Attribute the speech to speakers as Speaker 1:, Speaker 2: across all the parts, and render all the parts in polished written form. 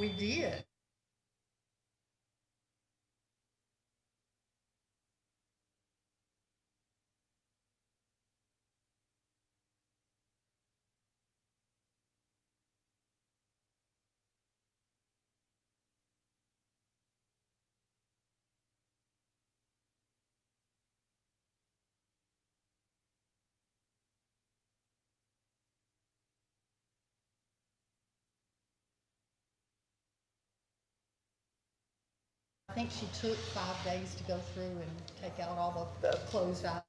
Speaker 1: We did. I think she took 5 days to go through and take out all the closed items.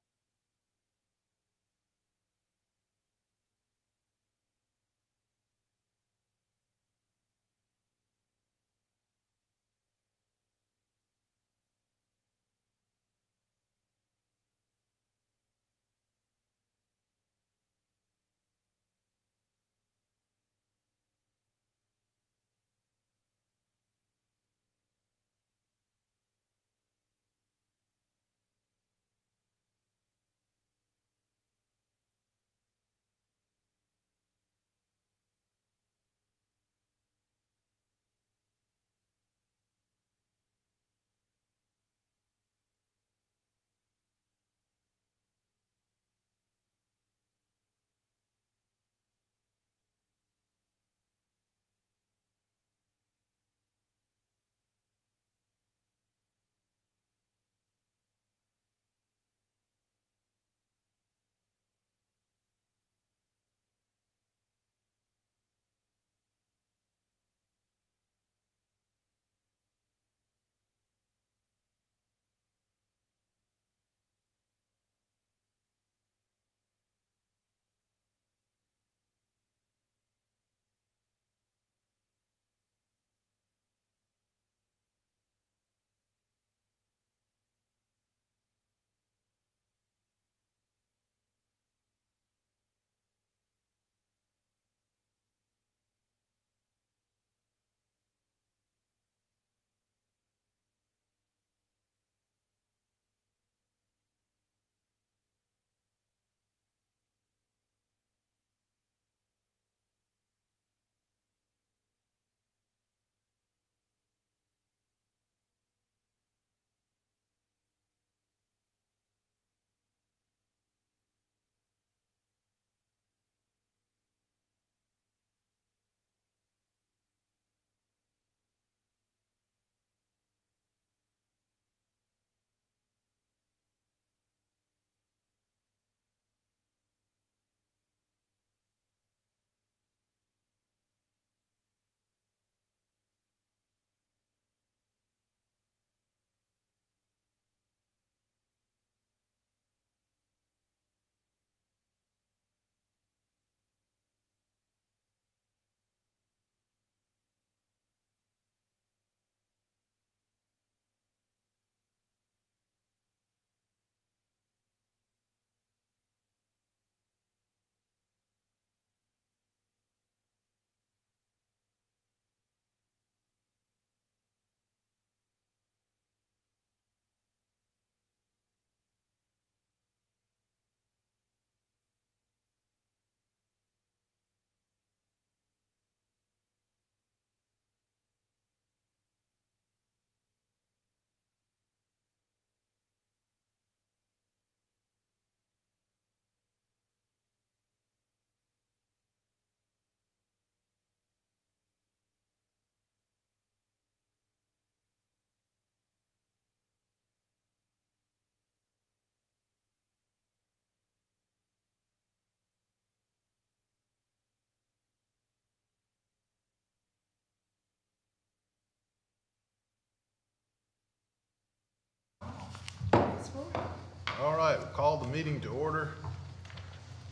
Speaker 2: All right, we'll call the meeting to order.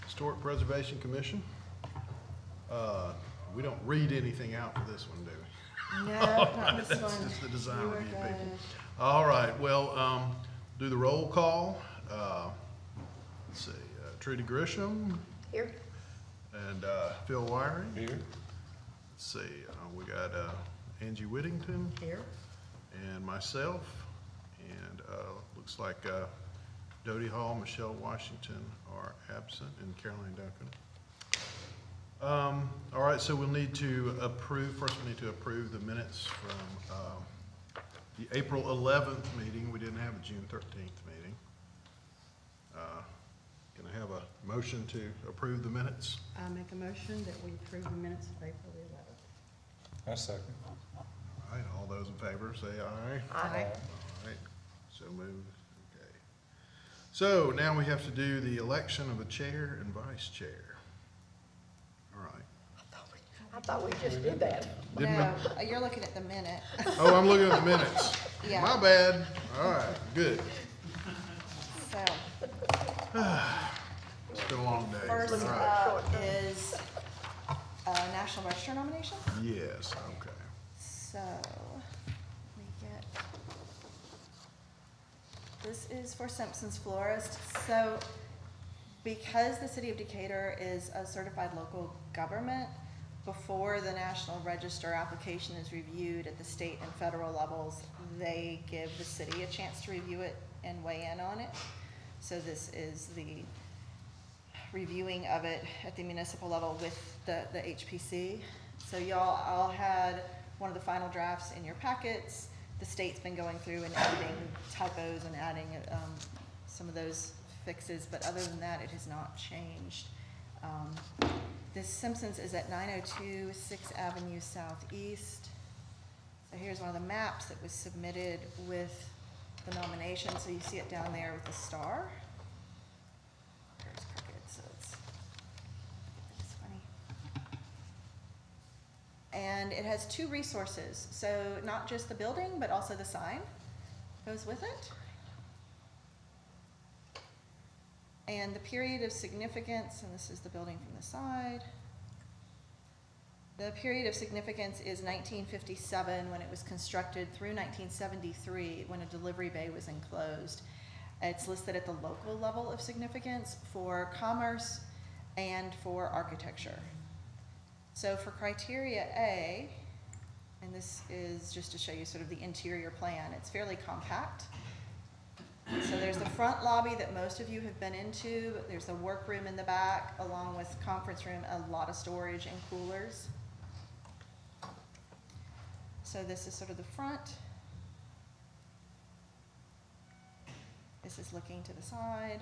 Speaker 2: Historic Preservation Commission. We don't read anything out for this one, do we?
Speaker 3: No, not this
Speaker 2: That's
Speaker 3: one.
Speaker 2: just the design
Speaker 3: You were
Speaker 2: review
Speaker 3: good.
Speaker 2: people. All right, well, do the roll call. Let's see, Trudy Grisham
Speaker 3: Here.
Speaker 2: and Phil Wiring.
Speaker 4: Here.
Speaker 2: Let's see, we got Angie Whittington
Speaker 1: Here.
Speaker 2: and myself. And looks like Dodie Hall, Michelle Washington are absent, and Caroline Duncan. All right, so we'll need to approve, first we need to approve the minutes from the April 11th meeting. We didn't have a June 13th meeting. Can I have a motion to approve the minutes?
Speaker 1: I make a motion that we approve the minutes of April the 11th.
Speaker 3: I second.
Speaker 2: All right, all those in favor, say aye.
Speaker 1: Aye.
Speaker 2: All right, so moved. Okay. So now we have to do the election of a chair and vice chair. All right.
Speaker 4: I thought we just did that.
Speaker 2: Didn't
Speaker 5: No, you're looking at the minute.
Speaker 2: Oh, I'm looking at the minutes.
Speaker 5: Yeah.
Speaker 2: My bad. All right, good.
Speaker 5: So,
Speaker 2: It's been a long day.
Speaker 5: first
Speaker 2: All right.
Speaker 5: up is National Register nomination.
Speaker 2: Yes, okay.
Speaker 5: So, let me get, this is for Simpson's Florist. So, because the city of Decatur is a certified local government, before the National Register application is reviewed at the state and federal levels, they give the city a chance to review it and weigh in on it. So this is the reviewing of it at the municipal level with the HPC. So y'all all had one of the final drafts in your packets. The state's been going through and editing typos and adding some of those fixes, but other than that, it has not changed. This Simpsons is at 902 6th Avenue Southeast. So here's one of the maps that was submitted with the nomination. So you see it down there with the star. There's crooked, so it's funny. And it has two resources. So not just the building, but also the sign goes with it. And the period of significance, and this is the building from the side. The period of significance is 1957, when it was constructed, through 1973, when a delivery bay was enclosed. It's listed at the local level of significance for commerce and for architecture. So for criteria A, and this is just to show you sort of the interior plan, it's fairly compact. So there's the front lobby that most of you have been into. There's a workroom in the back, along with conference room, a lot of storage and coolers. So this is sort of the front. This is looking to the side.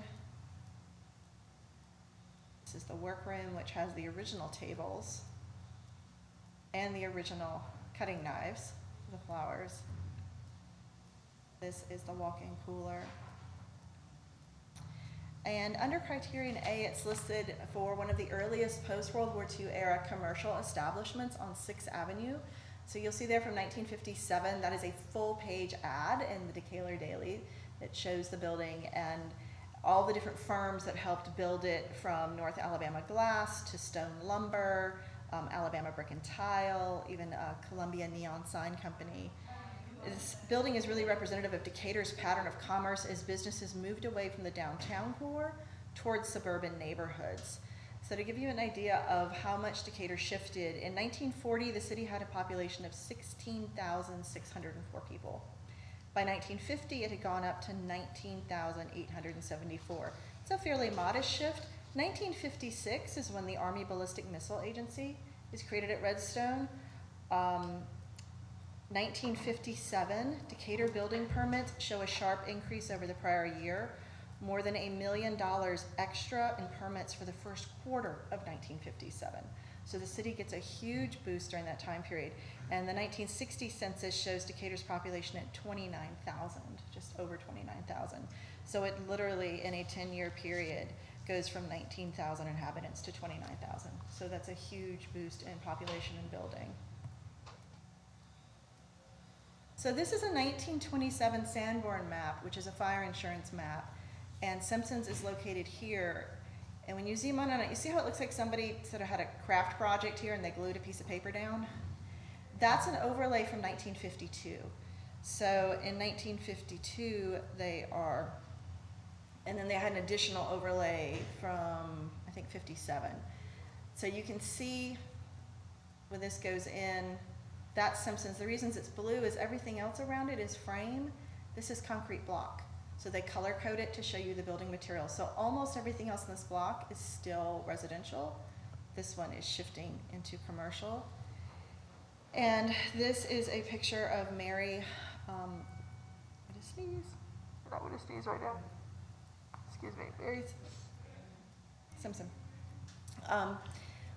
Speaker 5: This is the workroom, which has the original tables and the original cutting knives, the flowers. This is the walk-in cooler. And under criterion A, it's listed for one of the earliest post-World War II era commercial establishments on 6th Avenue. So you'll see there from 1957, that is a full-page ad in the Decatur Daily that shows the building and all the different firms that helped build it, from North Alabama Glass to Stone Lumber, Alabama Brick and Tile, even Columbia Neon Sign Company. This building is really representative of Decatur's pattern of commerce as businesses moved away from the downtown core towards suburban neighborhoods. So to give you an idea of how much Decatur shifted, in 1940, the city had a population of 16,604 people. By 1950, it had gone up to 19,874. It's a fairly modest shift. 1956 is when the Army Ballistic Missile Agency is created at Redstone. 1957, Decatur building permits show a sharp increase over the prior year, more than $1 million extra in permits for the first quarter of 1957. So the city gets a huge boost during that time period. And the 1960 census shows Decatur's population at 29,000, just over 29,000. So it literally, in a 10-year period, goes from 19,000 inhabitants to 29,000. So that's a huge boost in population and building. So this is a 1927 Sanborn map, which is a fire insurance map, and Simpsons is located here. And when you zoom in on it, you see how it looks like somebody sort of had a craft project here and they glued a piece of paper down? That's an overlay from 1952. So in 1952, and then they had an additional overlay from, I think, 57. So you can see when this goes in, that's Simpsons. The reasons it's blue is everything else around it is frame. This is concrete block. So they color code it to show you the building material. So almost everything else in this block is still residential. this one is shifting into commercial. And this is a picture of Mary, what is sneeze? I forgot what a sneeze right now. Excuse me, Mary Simpson.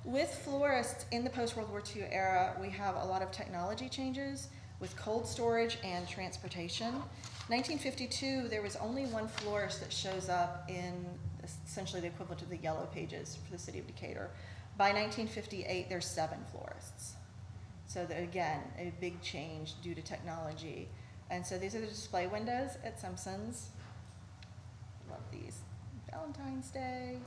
Speaker 5: With florists in the post-World War II era, we have a lot of technology changes with cold storage and transportation. 1952, there was only one florist that shows up in essentially the equivalent of the Yellow Pages for the city of Decatur. By 1958, there's 7 florists. So again, a big change due to technology. And so these are the display windows at Simpson's. Love these. Valentine's Day.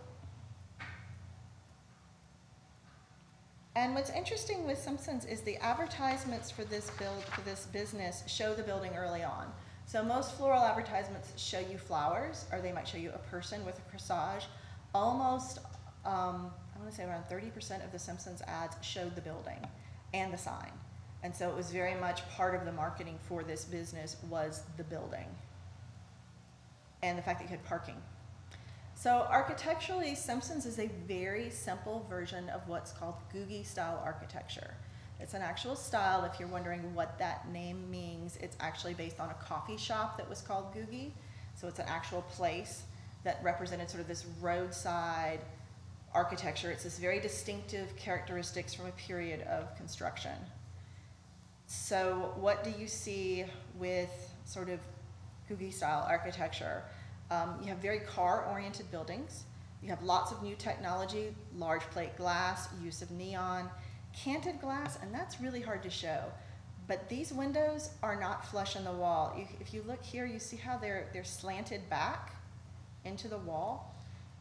Speaker 5: And what's interesting with Simpson's is the advertisements for this business show the building early on. So most floral advertisements show you flowers, or they might show you a person with a corsage. Almost, I want to say around 30% of the Simpsons ads showed the building and the sign. And so it was very much part of the marketing for this business was the building and the fact that you had parking. So architecturally, Simpson's is a very simple version of what's called Googie style architecture. It's an actual style. If you're wondering what that name means, it's actually based on a coffee shop that was called Googie. So it's an actual place that represented sort of this roadside architecture. It's this very distinctive characteristics from a period of construction. So what do you see with sort of Googie style architecture? You have very car-oriented buildings. You have lots of new technology, large plate glass, use of neon, canted glass, and that's really hard to show. But these windows are not flush in the wall. If you look here, you see how they're slanted back into the wall,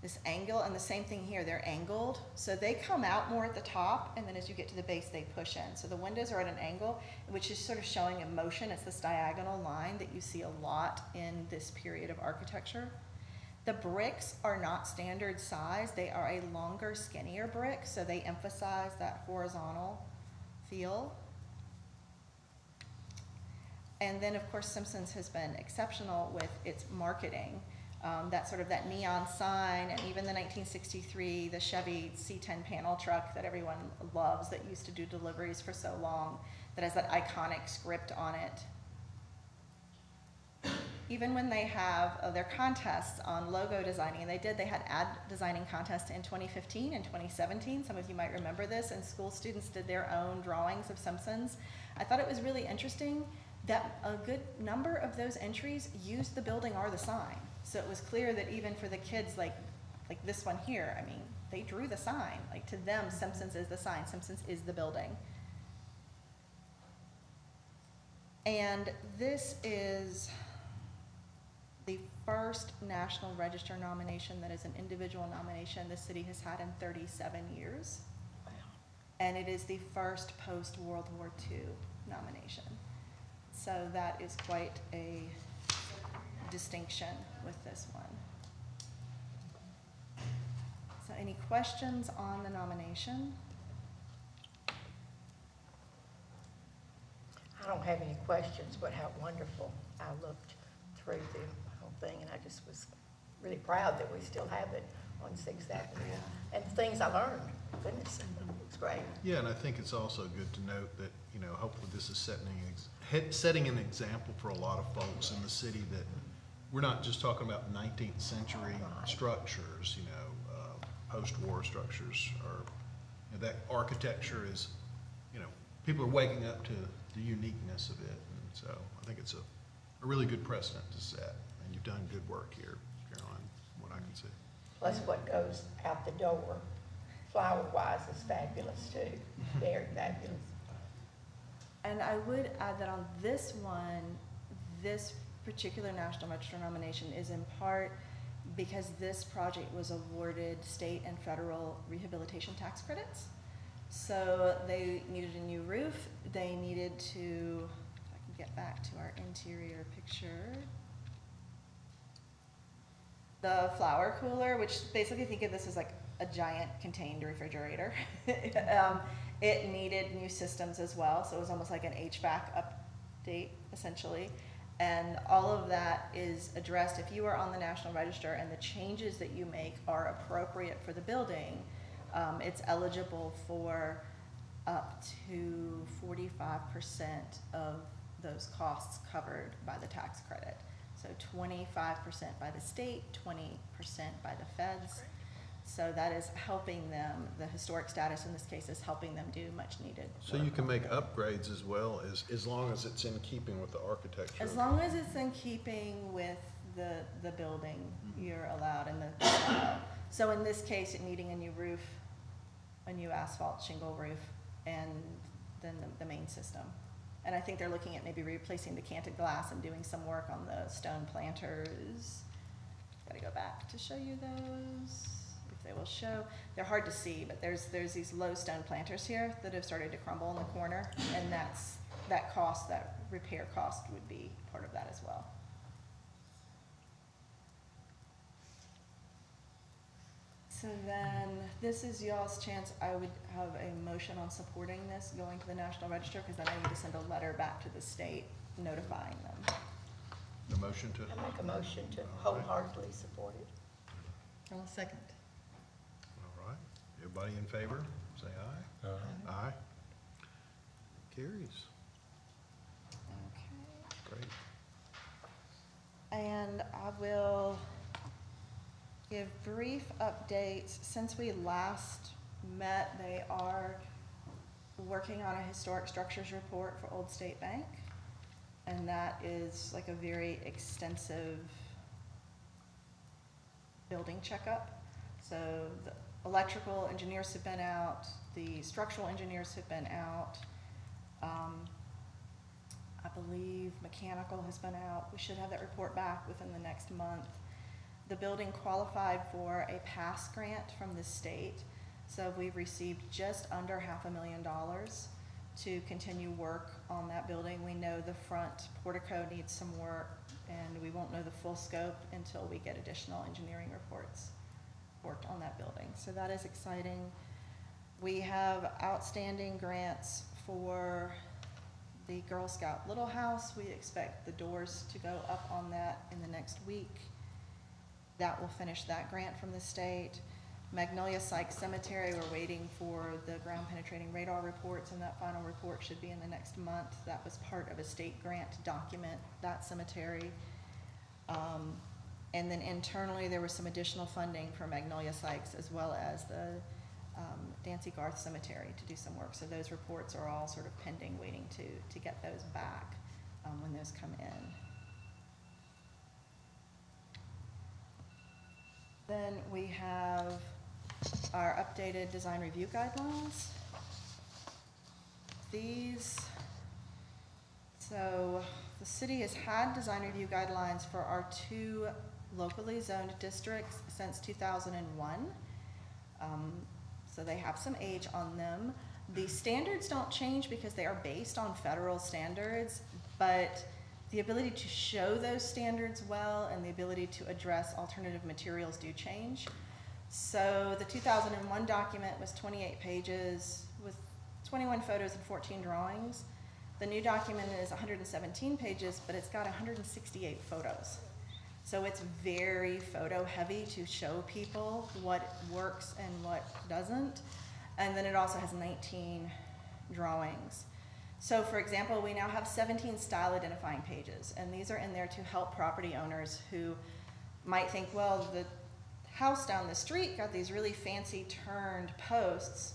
Speaker 5: this angle, and the same thing here, they're angled. So they come out more at the top, and then as you get to the base, they push in. So the windows are at an angle, which is sort of showing a motion. It's this diagonal line that you see a lot in this period of architecture. The bricks are not standard size. They are a longer, skinnier brick, so they emphasize that horizontal feel. And then, of course, Simpson's has been exceptional with its marketing. That neon sign, and even the 1963, the Chevy C10 panel truck that everyone loves that used to do deliveries for so long, that has that iconic script on it. Even when they have their contests on logo designing, they had ad designing contests in 2015 and 2017. Some of you might remember this, and school students did their own drawings of Simpsons. I thought it was really interesting that a good number of those entries used the building or the sign. So it was clear that even for the kids like this one here, I mean, they drew the sign. Like to them, Simpsons is the sign, Simpsons is the building. And this is the first National Register nomination that is an individual nomination the city has had in 37 years.
Speaker 4: Wow.
Speaker 5: And it is the first post-World War II nomination. So that is quite a distinction with this one. So any questions on the nomination?
Speaker 4: I don't have any questions, but how wonderful. I looked through the whole thing, and I just was really proud that we still have it on 6th Avenue. And the things I learned, goodness, it's great.
Speaker 2: Yeah, and I think it's also good to note that, you know, hopefully this is setting an example for a lot of folks in the city that we're not just talking about 19th century structures, you know, post-war structures, or you know, that architecture is, you know, people are waking up to the uniqueness of it. And so I think it's a really good precedent to set. And you've done good work here, Caroline, from what I can see.
Speaker 4: Plus what goes out the door, flower-wise, is fabulous too. Very fabulous.
Speaker 5: And I would add that on this one, this particular National Register nomination is in part because this project was awarded state and federal rehabilitation tax credits. So they needed a new roof. They needed to, if I can get back to our interior picture, the flower cooler, which basically think of this as like a giant contained refrigerator. It needed new systems as well, so it was almost like an HVAC update, essentially. And all of that is addressed. If you are on the National Register and the changes that you make are appropriate for the building, It's eligible for up to 45% of those costs covered by the tax credit. So 25% by the state, 20% by the feds. So that is helping them, the historic status in this case is helping them do much needed
Speaker 2: So
Speaker 5: work
Speaker 2: you can
Speaker 5: on
Speaker 2: make
Speaker 5: it.
Speaker 2: upgrades as well as long as it's in keeping with the architecture?
Speaker 5: As long as it's in keeping with the building, you're allowed in the style. So in this case, it needing a new roof, a new asphalt shingle roof, and then the main system. And I think they're looking at maybe replacing the canted glass and doing some work on the stone planters. Gotta go back to show you those, if they will show. They're hard to see, but there's these low stone planters here that have started to crumble in the corner, and that cost, that repair cost would be part of that as well. So then, this is y'all's chance. I would have a motion on supporting this, going to the National Register, because then I need to send a letter back to the state notifying them.
Speaker 2: The motion to?
Speaker 4: I make a motion to wholeheartedly support it.
Speaker 1: I'll second.
Speaker 2: All right. Everybody in favor, say aye. Aye. Carries.
Speaker 5: Okay.
Speaker 2: Great.
Speaker 5: And I will give brief updates. Since we last met, they are working on a historic structures report for Old State Bank. And that is like a very extensive building checkup. So the electrical engineers have been out, the structural engineers have been out. I believe mechanical has been out. We should have that report back within the next month. The building qualified for a PASS grant from the state. So we've received just under $500,000 to continue work on that building. We know the front portico needs some work, and we won't know the full scope until we get additional engineering reports worked on that building. So that is exciting. We have outstanding grants for the Girl Scout Little House. We expect the doors to go up on that in the next week. That will finish that grant from the state. Magnolia Sykes Cemetery, we're waiting for the ground penetrating radar reports, and that final report should be in the next month. That was part of a state grant to document that cemetery. And then internally, there was some additional funding for Magnolia Sykes as well as the Dancy Garth Cemetery to do some work. So those reports are all sort of pending, waiting to get those back when those come in. Then we have our updated design review guidelines. So the city has had design review guidelines for our 2 locally zoned districts since 2001. So they have some age on them. The standards don't change because they are based on federal standards, but the ability to show those standards well and the ability to address alternative materials do change. So the 2001 document was 28 pages with 21 photos and 14 drawings. The new document is 117 pages, but it's got 168 photos. So it's very photo heavy to show people what works and what doesn't. And then it also has 19 drawings. So for example, we now have 17 style identifying pages, and these are in there to help property owners who might think, well, the house down the street got these really fancy turned posts,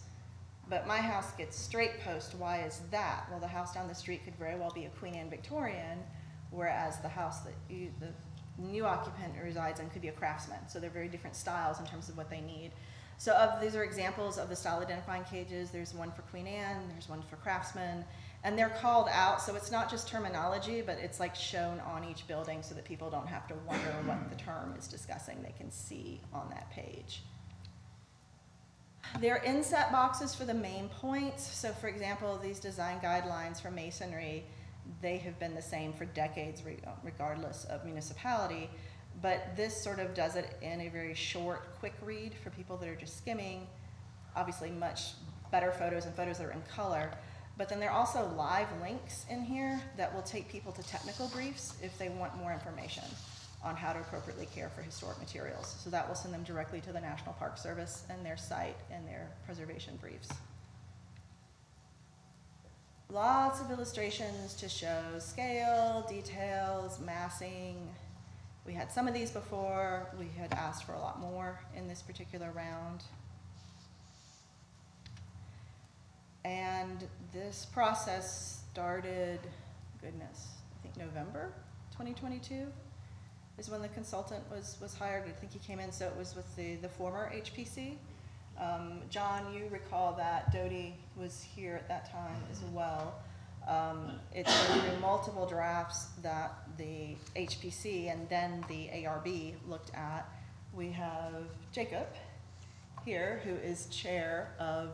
Speaker 5: but my house gets straight post. Why is that? Well, the house down the street could very well be a Queen Anne Victorian, whereas the house that the new occupant resides in could be a Craftsman. So they're very different styles in terms of what they need. So these are examples of the style identifying pages. There's one for Queen Anne, there's one for Craftsman, and they're called out, so it's not just terminology, but it's like shown on each building so that people don't have to wonder what the term is discussing. They can see on that page. There are inset boxes for the main points. So for example, these design guidelines for masonry, they have been the same for decades regardless of municipality, but this sort of does it in a very short, quick read for people that are just skimming. Obviously much better photos and photos that are in color, but then there are also live links in here that will take people to technical briefs if they want more information. on how to appropriately care for historic materials. So that will send them directly to the National Park Service and their site and their preservation briefs. Lots of illustrations to show scale, details, massing. We had some of these before. We had asked for a lot more in this particular round. And this process started, goodness, I think November 2022 is when the consultant was hired. I think he came in, so it was with the former HPC. John, you recall that Dodie was here at that time as well. It's been through multiple drafts that the HPC and then the ARB looked at. We have Jacob here, who is chair of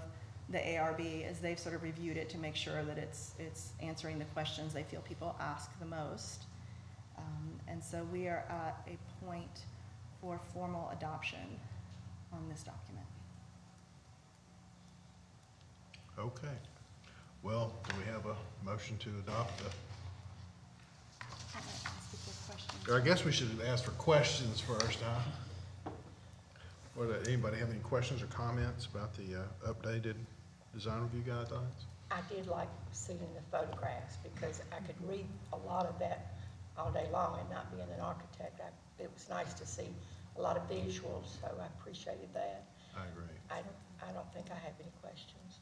Speaker 5: the ARB, as they've sort of reviewed it to make sure that it's answering the questions they feel people ask the most. And so we are at a point for formal adoption on this document.
Speaker 2: Okay. Well, do we have a motion to adopt the,
Speaker 5: I might ask if there's questions.
Speaker 2: or I guess we should ask for questions first, huh? Anybody have any questions or comments about the updated design review guidelines?
Speaker 4: I did like seeing the photographs because I could read a lot of that all day long, and not being an architect, it was nice to see a lot of visuals, so I appreciated that.
Speaker 2: I agree.
Speaker 4: I don't think I have any questions.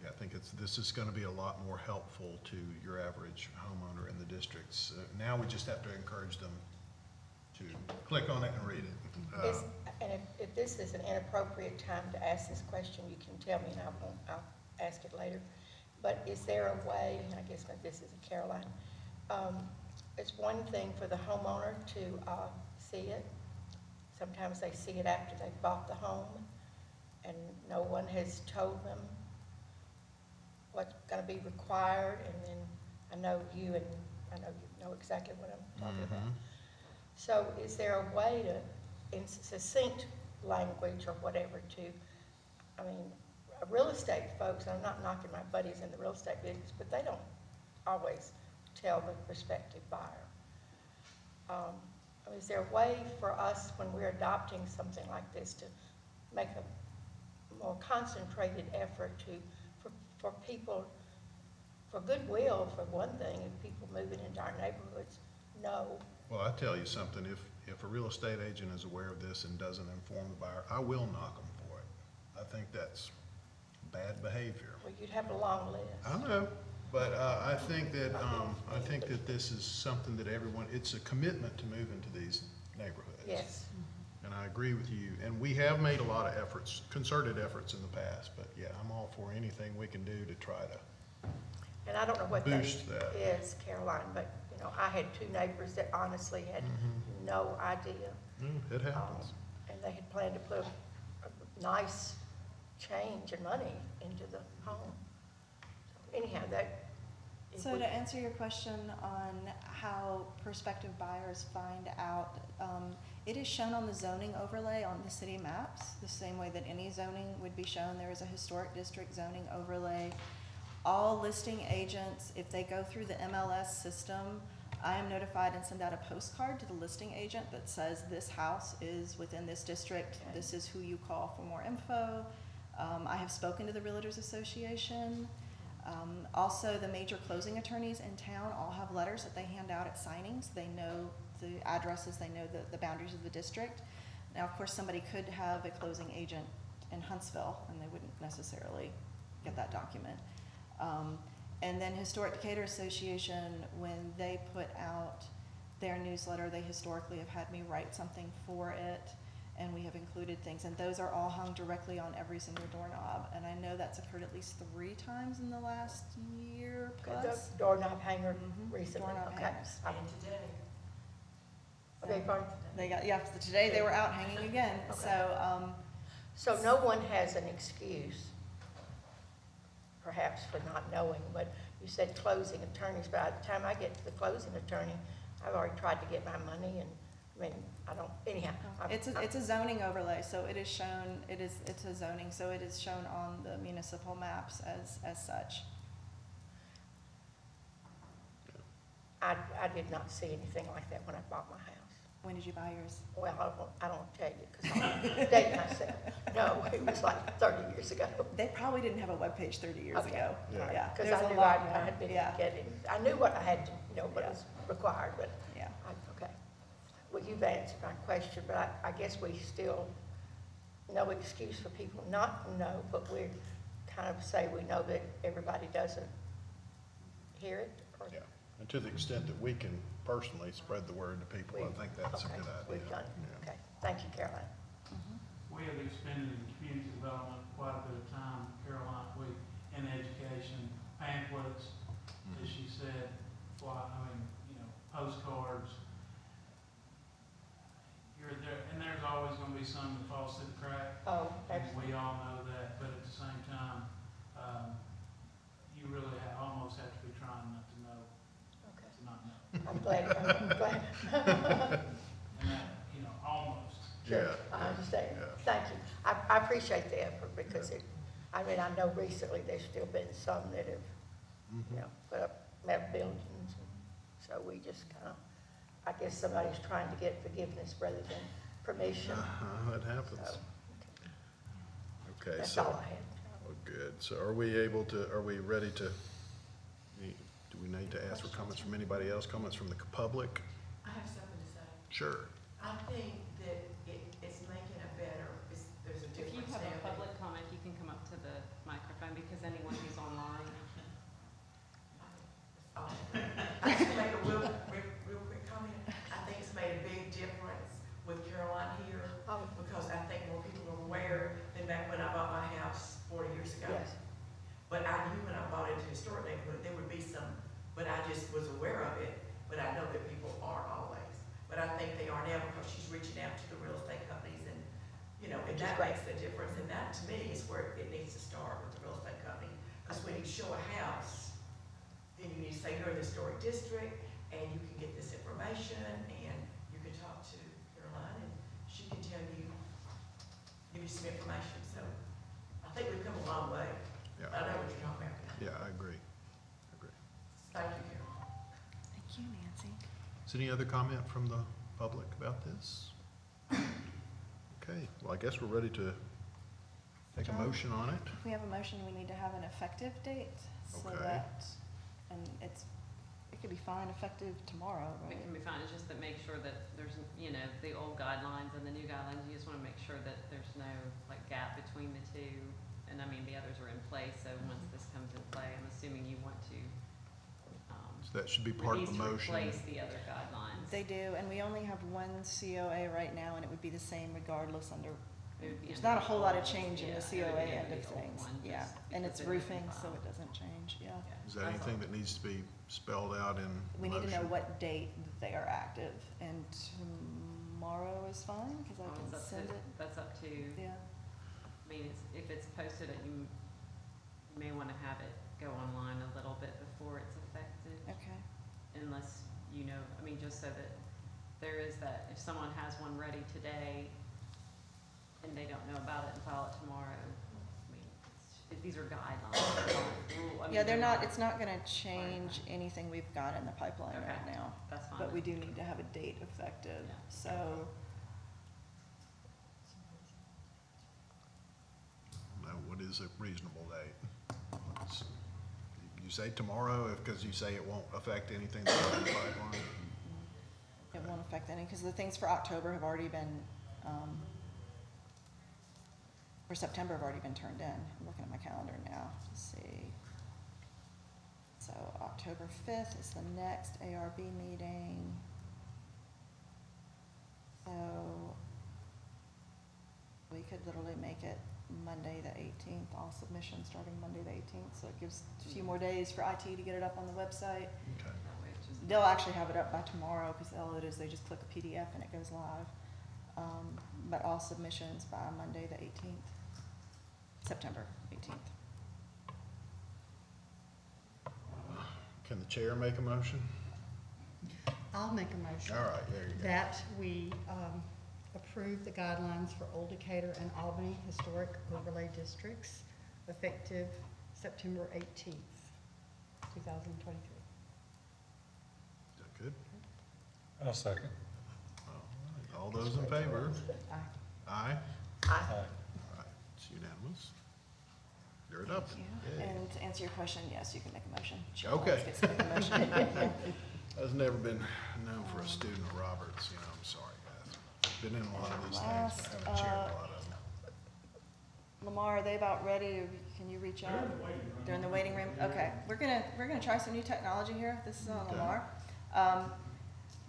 Speaker 2: Yeah, I think this is gonna be a lot more helpful to your average homeowner in the districts. Now we just have to encourage them to click on it and read it.
Speaker 4: And if this is an inappropriate time to ask this question, you can tell me and I'll ask it later. But is there a way, and I guess maybe this is a Caroline, it's one thing for the homeowner to see it. Sometimes they see it after they've bought the home and no one has told them what's going to be required, and then I know you know exactly what I'm talking about. So is there a way to, in succinct language or whatever, to, I mean, real estate folks, I'm not knocking my buddies in the real estate business, but they don't always tell the prospective buyer. Is there a way for us, when we're adopting something like this, to make a more concentrated effort for people, for goodwill, for one thing, and people moving into our neighborhoods know?
Speaker 2: Well, I tell you something, if a real estate agent is aware of this and doesn't inform the buyer, I will knock them for it. I think that's bad behavior.
Speaker 4: Well, you'd have a long list.
Speaker 2: I know, but I think that this is something that everyone, it's a commitment to move into these neighborhoods.
Speaker 4: Yes.
Speaker 2: And I agree with you. And we have made a lot of efforts, concerted efforts in the past, but yeah, I'm all for anything we can do to try to.
Speaker 4: And I don't know what
Speaker 2: Boost that.
Speaker 4: is, Caroline, but, you know, I had two neighbors that honestly had no idea.
Speaker 2: It happens.
Speaker 4: And they had planned to put a nice change in money into the home. So anyhow, that.
Speaker 5: So to answer your question on how prospective buyers find out, it is shown on the zoning overlay on the city maps, the same way that any zoning would be shown. There is a historic district zoning overlay. All listing agents, if they go through the MLS system, I am notified and send out a postcard to the listing agent that says this house is within this district.
Speaker 4: Okay.
Speaker 5: This is who you call for more info. I have spoken to the Realtors Association. Also, the major closing attorneys in town all have letters that they hand out at signings. They know the addresses, they know the boundaries of the district. Now, of course, somebody could have a closing agent in Huntsville and they wouldn't necessarily get that document. And then Historic Decatur Association, when they put out their newsletter, they historically have had me write something for it, and we have included things, and those are all hung directly on every single doorknob. And I know that's occurred at least 3 times in the last year plus.
Speaker 4: The doorknob hanger
Speaker 5: Mhm,
Speaker 4: recently.
Speaker 5: doorknob
Speaker 4: Okay.
Speaker 5: hangers.
Speaker 4: Okay, pardon?
Speaker 5: They got, yeah, today they were out hanging again,
Speaker 4: Okay.
Speaker 5: so,
Speaker 4: So no one has an excuse, perhaps, for not knowing, but you said closing attorneys, but by the time I get to the closing attorney, I've already tried to get my money, and, I mean, I don't, anyhow.
Speaker 5: it's a zoning overlay, so it is shown, it's a zoning, so it is shown on the municipal maps as such.
Speaker 4: I did not see anything like that when I bought my house.
Speaker 5: When did you buy yours?
Speaker 4: Well, I don't tell you, because I'll date myself. No, it was like 30 years ago.
Speaker 5: They probably didn't have a webpage 30 years
Speaker 4: Okay.
Speaker 5: ago.
Speaker 2: Yeah.
Speaker 5: Yeah,
Speaker 4: Because
Speaker 5: there's
Speaker 4: I
Speaker 5: a
Speaker 4: knew
Speaker 5: lot
Speaker 4: I
Speaker 5: more.
Speaker 4: had been
Speaker 5: Yeah,
Speaker 4: getting, I knew what I had to, what
Speaker 5: Yeah.
Speaker 4: was required, but,
Speaker 5: yeah.
Speaker 4: okay. Well, you've answered my question, but I guess we still, no excuse for people not to know, but we kind of say we know that everybody doesn't hear it, or.
Speaker 2: Yeah, and to the extent that we can personally spread the word to people, I think that's a
Speaker 4: Okay,
Speaker 2: good idea.
Speaker 4: we've done,
Speaker 2: Yeah.
Speaker 4: okay. Thank you, Caroline.
Speaker 3: We have expended in community development quite a bit of time, Caroline, in education, pamphlets, as she said, postcards. You're there, and there's always gonna be some that falls through the crack,
Speaker 4: Oh,
Speaker 3: and
Speaker 4: absolutely.
Speaker 3: we all know that, but at the same time, you really almost have to be trying not to know,
Speaker 4: Okay.
Speaker 3: to not know.
Speaker 4: I'm glad,
Speaker 3: And that, almost.
Speaker 4: Sure,
Speaker 2: Yeah,
Speaker 4: I understand.
Speaker 2: yeah.
Speaker 4: Thank you. I appreciate the effort because I know recently there's still been some that have,
Speaker 2: Mhm.
Speaker 4: put up metal buildings. And so we just kind of, I guess somebody's trying to get forgiveness rather than permission.
Speaker 2: That happens.
Speaker 4: So,
Speaker 2: Okay,
Speaker 4: that's
Speaker 2: so,
Speaker 4: all I had.
Speaker 2: well, good. So are we ready to, do we need to ask for comments from anybody else? Comments from the public?
Speaker 6: I have something to say.
Speaker 2: Sure.
Speaker 6: I think that it's making a better, there's a
Speaker 7: If you
Speaker 6: difference
Speaker 7: have
Speaker 6: now.
Speaker 7: a public comment, you can come up to the microphone because anyone who's online.
Speaker 6: I just make a real quick comment. I think it's made a big difference with Caroline here,
Speaker 4: Oh,
Speaker 6: because I think more people are aware than back when I bought my house 40 years ago.
Speaker 4: yes.
Speaker 6: But I knew when I bought into a historic neighborhood, there would be some, but I just was aware of it, but I know that people are always. But I think they are now because she's reaching out to the real estate companies and, and
Speaker 4: Which is
Speaker 6: that
Speaker 4: great.
Speaker 6: makes the difference. And that to me is where it needs to start with the real estate company. Because when you show a house, then you need to say you're in the historic district and you can get this information and you can talk to Caroline and she can tell you, give you some information. So I think we've come a long way.
Speaker 2: Yeah,
Speaker 6: I know what you're talking about.
Speaker 2: yeah, I agree.
Speaker 6: Thank you, Carol.
Speaker 5: Thank you, Nancy.
Speaker 2: Is there any other comment from the public about this? Okay, well, I guess we're ready to take a
Speaker 5: John?
Speaker 2: motion on it.
Speaker 5: If we have a motion, we need to have an effective date so
Speaker 2: Okay.
Speaker 5: that, and it could be fine effective tomorrow,
Speaker 7: It
Speaker 5: right?
Speaker 7: can be fine, it's just that make sure that there's, the old guidelines and the new guidelines, you just wanna make sure that there's no, gap between the two. And the others are in place, so once this comes in play, I'm assuming you want to,
Speaker 2: So that should be part of the motion.
Speaker 7: replace the other guidelines.
Speaker 5: They do, and we only have one COA right now, and it would be the same regardless under,
Speaker 7: It would be
Speaker 5: there's
Speaker 7: under
Speaker 5: not a whole lot of
Speaker 7: old,
Speaker 5: change in the
Speaker 7: yeah, it would
Speaker 5: COA
Speaker 7: be
Speaker 5: end
Speaker 7: under
Speaker 5: of
Speaker 7: the old
Speaker 5: things,
Speaker 7: one,
Speaker 5: yeah.
Speaker 7: just
Speaker 5: And
Speaker 7: because
Speaker 5: it's
Speaker 7: they're
Speaker 5: roofing, so
Speaker 7: filed.
Speaker 5: it doesn't change, yeah.
Speaker 2: Is that
Speaker 7: That's
Speaker 2: anything
Speaker 7: all.
Speaker 2: that needs to be spelled out in
Speaker 5: We need to know
Speaker 2: motion?
Speaker 5: what date they are active, and tomorrow is fine, because I
Speaker 7: Oh,
Speaker 5: can
Speaker 7: it's up
Speaker 5: send
Speaker 7: to-
Speaker 5: it,
Speaker 7: That's up to,
Speaker 5: yeah.
Speaker 7: if it's posted, you may wanna have it go online a little bit before it's effective.
Speaker 5: Okay,
Speaker 7: Unless, just so that there is that, if someone has one ready today and they don't know about it and file it tomorrow, these are guidelines, they're not rule.
Speaker 5: yeah, they're not, it's not gonna change anything we've got in the pipeline
Speaker 7: Okay.
Speaker 5: right now,
Speaker 7: That's fine.
Speaker 5: but we do need to have a date effective,
Speaker 7: Yeah.
Speaker 5: so,
Speaker 2: Now, what is a reasonable date? It's- You say tomorrow, because you say it won't affect anything that's in the pipeline?
Speaker 5: it won't affect any, because the things for October have already been, for September have already been turned in. I'm looking at my calendar now to see. So October 5th is the next ARB meeting. So we could literally make it Monday the 18th, all submissions starting Monday the 18th. So it gives a few more days for IT to get it up on the website.
Speaker 2: Okay.
Speaker 7: That way it's just-
Speaker 5: They'll actually have it up by tomorrow, because all it is, they just click a PDF and it goes live. But all submissions by Monday the 18th, September 18th.
Speaker 2: Can the chair make a motion?
Speaker 1: I'll make a motion.
Speaker 2: All right, there you go.
Speaker 1: That we approve the guidelines for Old Decatur and Albany Historic Overlay Districts effective September 18th, 2023.
Speaker 2: Is that good?
Speaker 8: I'll second.
Speaker 2: All those in favor?
Speaker 1: Aye.
Speaker 2: Aye?
Speaker 4: I,
Speaker 8: Aye.
Speaker 2: All right, it's unanimous. You're adopted. Yay.
Speaker 5: And to answer your question, yes, you can make a motion. She
Speaker 2: Okay.
Speaker 5: always gets to make a motion.
Speaker 2: That's never been known for a student of Roberts, I'm sorry, guys. Been in a lot of these things, but haven't chaired a lot of them.
Speaker 5: Lamar, are they about ready? Can you reach out? They're in the waiting room? Okay, we're gonna try some new technology here. This is on
Speaker 2: Okay.
Speaker 5: Lamar.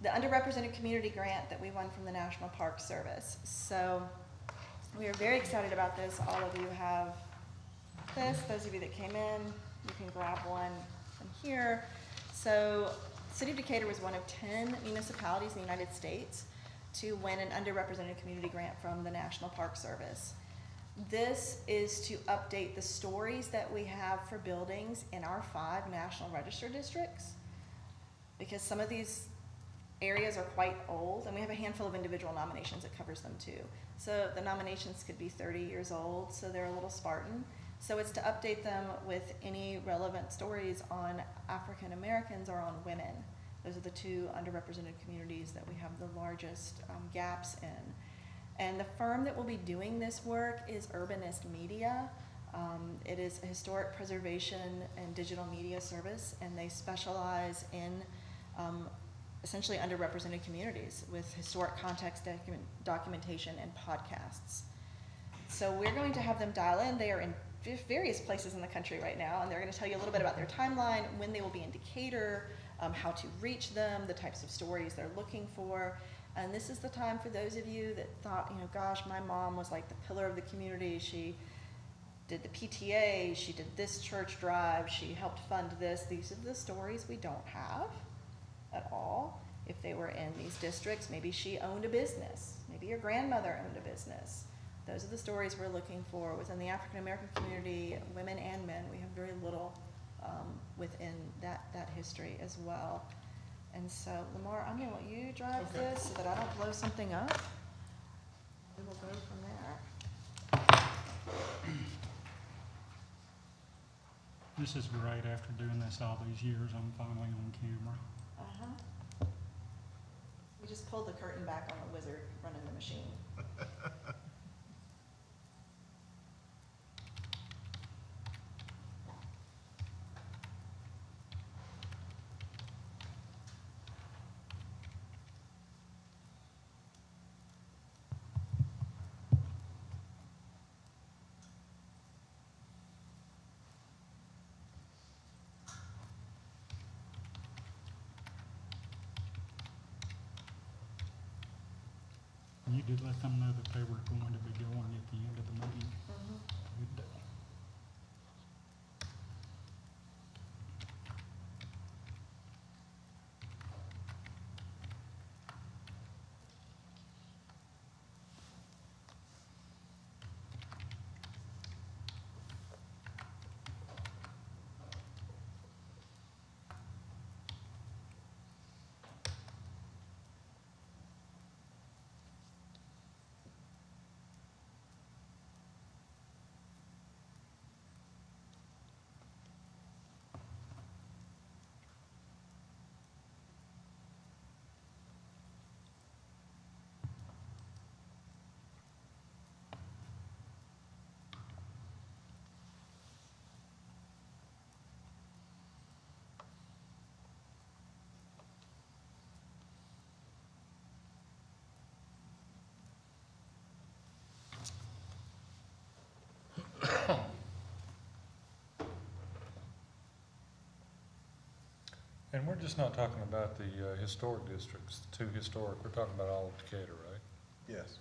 Speaker 5: The underrepresented community grant that we won from the National Park Service. So we are very excited about this. All of you have this. Those of you that came in, you can grab one from here. So City of Decatur was one of 10 municipalities in the United States to win an underrepresented community grant from the National Park Service. This is to update the stories that we have for buildings in our 5 National Register districts, because some of these areas are quite old, and we have a handful of individual nominations that covers them too. So the nominations could be 30 years old, so they're a little Spartan. So it's to update them with any relevant stories on African Americans or on women. Those are the 2 underrepresented communities that we have the largest gaps in. And the firm that will be doing this work is Urbanist Media. It is a historic preservation and digital media service, and they specialize in essentially underrepresented communities with historic context documentation and podcasts. So we're going to have them dial in. They are in various places in the country right now, and they're going to tell you a little bit about their timeline, when they will be in Decatur, how to reach them, the types of stories they're looking for. And this is the time for those of you that thought, gosh, my mom was like the pillar of the community. She did the PTA, she did this church drive, she helped fund this. These are the stories we don't have at all. If they were in these districts, maybe she owned a business, maybe your grandmother owned a business. Those are the stories we're looking for within the African American community, women and men. We have very little within that history as well. And so, Lamar, I'm gonna let you drive
Speaker 2: Okay.
Speaker 5: this so that I don't blow something up. We will go from there.
Speaker 9: This is great. After doing this all these years, I'm finally on camera.
Speaker 5: Uh-huh. We just pulled the curtain back on the wizard running the machine.
Speaker 9: You did let them know that they were going to be going at the end of the meeting. Good deal.
Speaker 8: And we're just not talking about the historic districts, the 2 historic, we're talking about all of Decatur, right?
Speaker 2: Yes.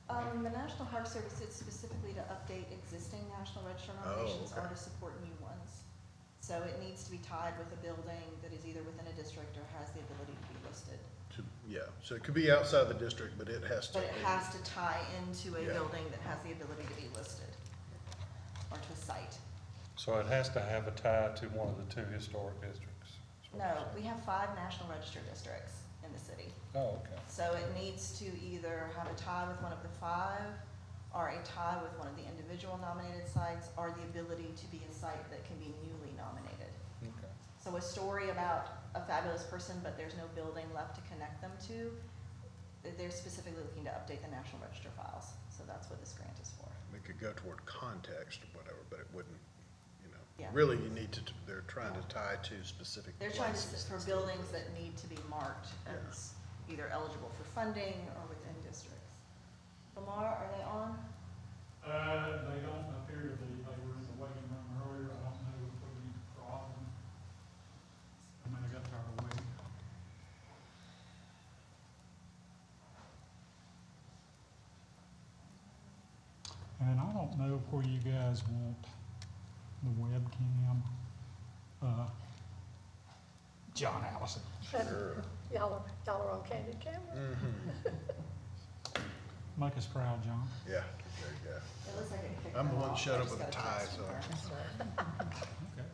Speaker 5: The National Park Service is specifically to update existing National Register nominations or
Speaker 2: okay.
Speaker 5: to support new ones. So it needs to be tied with a building that is either within a district or has the ability to be listed.
Speaker 2: Yeah, so it could be outside the district, but it has to.
Speaker 5: But it has to tie into a
Speaker 2: Yeah.
Speaker 5: building that has the ability to be listed or to a site.
Speaker 8: So it has to have a tie to one of the 2 historic districts? is what
Speaker 5: No,
Speaker 8: you're
Speaker 5: we
Speaker 8: saying.
Speaker 5: have 5 National Register districts in the city.
Speaker 8: Oh, okay.
Speaker 5: So it needs to either have a tie with one of the 5, or a tie with one of the individual nominated sites, or the ability to be a site that can be newly nominated.
Speaker 8: Okay.
Speaker 5: So a story about a fabulous person, but there's no building left to connect them to, they're specifically looking to update the National Register files. So that's what this grant is for.
Speaker 2: It could go toward context or whatever, but it wouldn't,
Speaker 5: Yeah.
Speaker 2: really you need to, they're trying to tie to specific
Speaker 5: They're trying to,
Speaker 2: places.
Speaker 5: for buildings that need to be marked as either eligible for funding or within districts. Lamar, are they on?
Speaker 9: They don't appear to be, they were in the waiting room earlier, I don't know if we need to drop them. I mean, they got tired of waiting. And I don't know where you guys want the webcam, John Allison.
Speaker 2: Sure.
Speaker 4: Y'all are on candid camera?
Speaker 2: Mhm.
Speaker 9: Make us proud, John.
Speaker 2: Yeah, there you go.
Speaker 5: It looks like it kicked
Speaker 2: I'm the
Speaker 5: them
Speaker 2: one that
Speaker 5: off.
Speaker 2: showed
Speaker 5: I
Speaker 2: up
Speaker 5: just
Speaker 2: with a
Speaker 5: got
Speaker 2: tie,
Speaker 5: text
Speaker 2: so.
Speaker 5: from her.
Speaker 9: Okay.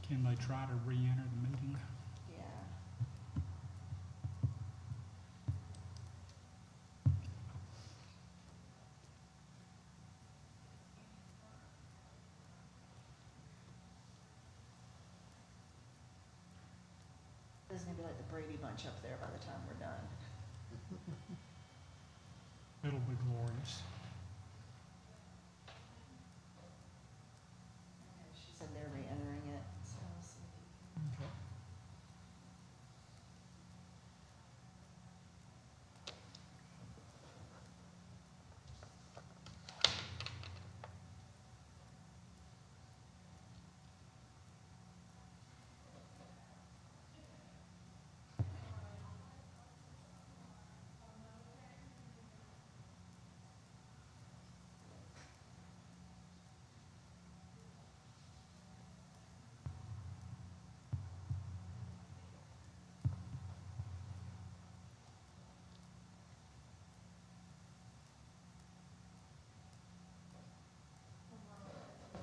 Speaker 9: Can they try to re-enter the meeting?
Speaker 5: Yeah. This is gonna be like the Brady Bunch up there by the time we're done.
Speaker 9: It'll be glorious.
Speaker 5: She said they're re-entering it, so we'll see if you can.
Speaker 9: Okay.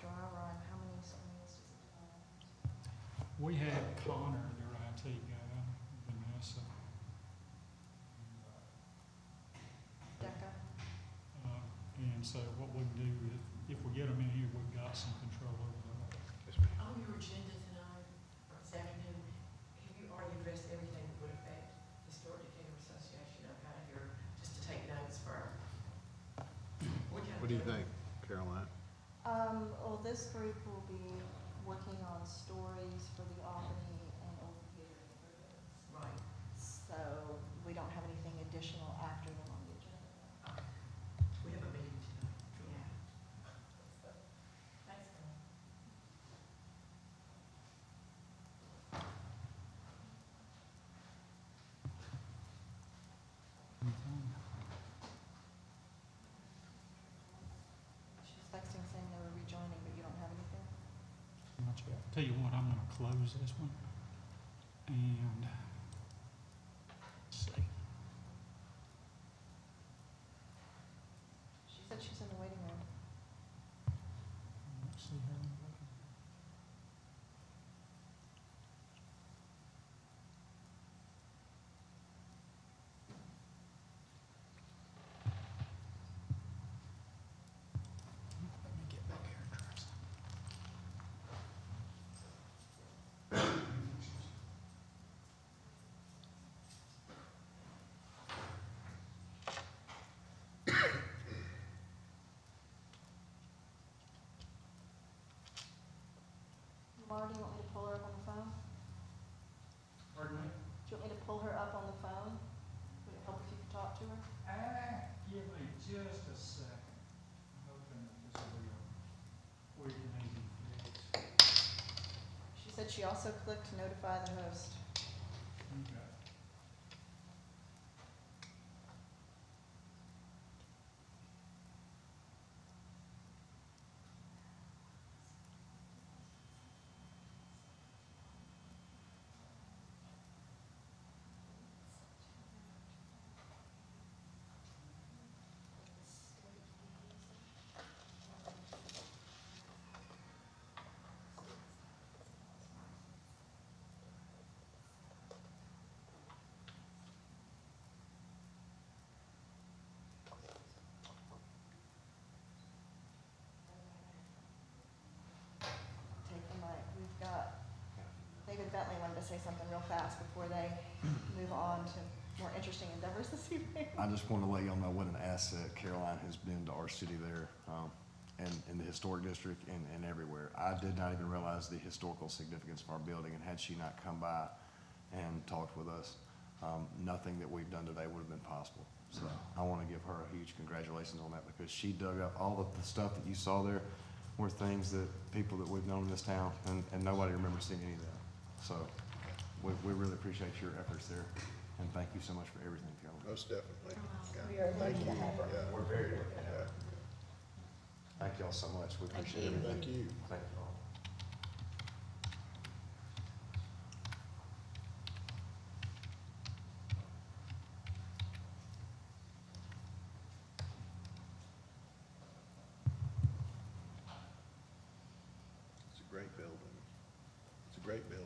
Speaker 5: Dry run, how many screens does it have?
Speaker 9: We had Connor, their IT guy, Vanessa.
Speaker 5: Decca?
Speaker 9: And so what we can do is, if we get them in here, we've got some control over them.
Speaker 6: On your agenda tonight, or this afternoon, have you already addressed everything that would affect Historic Decatur Association? I'm kind of here just to take notes for.
Speaker 2: What do you think, Caroline?
Speaker 5: Well, this group will be working on stories for the Albany and Old Decatur neighborhoods.
Speaker 6: Right.
Speaker 5: So we don't have anything additional after them on the agenda.
Speaker 6: We have a meeting tonight. Yeah. Thanks, Carol.
Speaker 5: She's texting saying they were rejoining, but you don't have anything?
Speaker 9: Not yet. Tell you what, I'm gonna close this one. And, let's see.
Speaker 5: She said she's in the waiting room.
Speaker 9: Let's see how. Let me get back here and try something.
Speaker 5: Lamar, do you want me to pull her up on the phone?
Speaker 9: Pardon me?
Speaker 5: Do you want me to pull her up on the phone? Would it help if you could talk to her?
Speaker 9: Give me just a second. I'm hoping that this will be a quick and easy fix.
Speaker 5: She said she also clicked notify the host.
Speaker 9: Okay.
Speaker 5: say something real fast before they move on to more interesting endeavors this evening.
Speaker 10: I just want to let y'all know what an asset Caroline has been to our city there, and in the historic district and everywhere. I did not even realize the historical significance of our building, and had she not come by and talked with us, nothing that we've done today would have been possible. So I want to give her a huge congratulations on that, because she dug up all of the stuff that you saw there were things that people that we've known in this town, and nobody remembers seeing any of that. So we really appreciate your efforts there, and thank you so much for everything, Caroline.
Speaker 2: Most definitely.
Speaker 4: We are
Speaker 2: Thank
Speaker 4: lucky
Speaker 2: you.
Speaker 4: to have her.
Speaker 2: Yeah, we're very lucky. Yeah.
Speaker 10: Thank y'all so much. We
Speaker 4: Thank
Speaker 10: appreciate
Speaker 4: you.
Speaker 10: everything.
Speaker 2: Thank you.
Speaker 10: Thank you all.
Speaker 2: It's a great building. It's a great building.